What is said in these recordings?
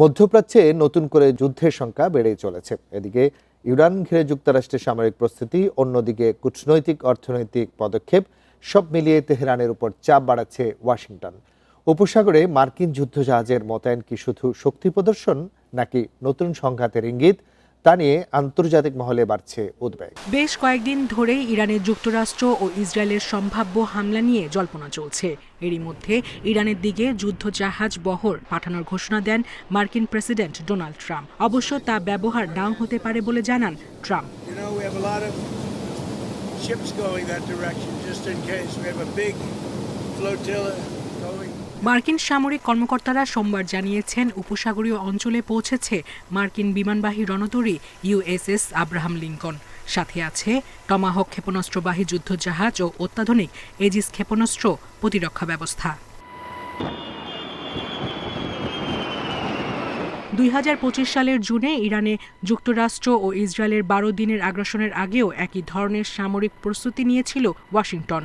মধ্যপ্রাচ্যে নতুন করে যুদ্ধের সংখ্যা বেড়েই চলেছে। এদিকে ইরান ঘিরে যুক্তরাষ্ট্রের সামরিক প্রস্তুতি, অন্যদিকে কূটনৈতিক অর্থনৈতিক পদক্ষেপ, সব মিলিয়ে তেহরানের উপর চাপ বাড়াচ্ছে ওয়াশিংটন। উপসাগরে মার্কিন যুদ্ধজাহাজের মোতায়েন কি শুধু শক্তি প্রদর্শন নাকি নতুন সংঘাতের ইঙ্গিত, তা নিয়ে আন্তর্জাতিক মহলে বাড়ছে উদ্বেগ। বেশ কয়েকদিন ধরেই ইরানের যুক্তরাষ্ট্র ও ইসরায়েলের সম্ভাব্য হামলা নিয়ে জল্পনা চলছে। এরই মধ্যে ইরানের দিকে যুদ্ধজাহাজ বহর পাঠানোর ঘোষণা দেন মার্কিন প্রেসিডেন্ট ডোনাল্ড ট্রাম্প। অবশ্য তা ব্যবহার নাও হতে পারে বলে জানান ট্রাম্প। মার্কিন সামরিক কর্মকর্তারা সোমবার জানিয়েছেন, উপসাগরীয় অঞ্চলে পৌঁছেছে মার্কিন বিমানবাহী রণতরী ইউএসএস আব্রাহাম লিঙ্কন। সাথে আছে টমাহক ক্ষেপণাস্ত্রবাহী যুদ্ধজাহাজ ও অত্যাধুনিক এজিস ক্ষেপণাস্ত্র প্রতিরক্ষা ব্যবস্থা। 2025 সালের জুনে ইরানে যুক্তরাষ্ট্র ও ইসরায়েলের 12 দিনের আগ্রাসনের আগেও একই ধরনের সামরিক প্রস্তুতি নিয়েছিল ওয়াশিংটন।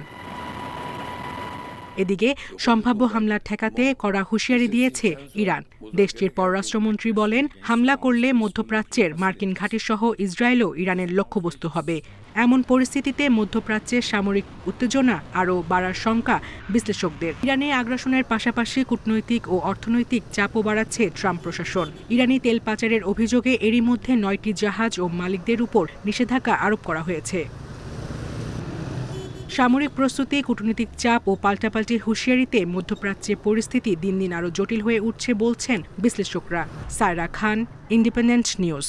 এদিকে সম্ভাব্য হামলা ঠেকাতে কড়া হুঁশিয়ারি দিয়েছে ইরান। দেশটির পররাষ্ট্রমন্ত্রী বলেন, হামলা করলে মধ্যপ্রাচ্যের মার্কিন ঘাঁটিসহ ইসরায়েলও ইরানের লক্ষ্যবস্তু হবে। এমন পরিস্থিতিতে মধ্যপ্রাচ্যের সামরিক উত্তেজনা আরও বাড়ার শঙ্কা বিশ্লেষকদের। ইরানে আগ্রাসনের পাশাপাশি কূটনৈতিক ও অর্থনৈতিক চাপও বাড়াচ্ছে ট্রাম্প প্রশাসন। ইরানি তেল পাচারের অভিযোগে এরই মধ্যে 9টি জাহাজ ও মালিকদের উপর নিষেধাজ্ঞা আরোপ করা হয়েছে। সামরিক প্রস্তুতি, কূটনৈতিক চাপ ও পাল্টাপাল্টির হুঁশিয়ারিতে মধ্যপ্রাচ্যে পরিস্থিতি দিন দিন আরও জটিল হয়ে উঠছে বলছেন বিশ্লেষকরা। সায়রা খান, ইন্ডিপেন্ডেন্ট নিউজ।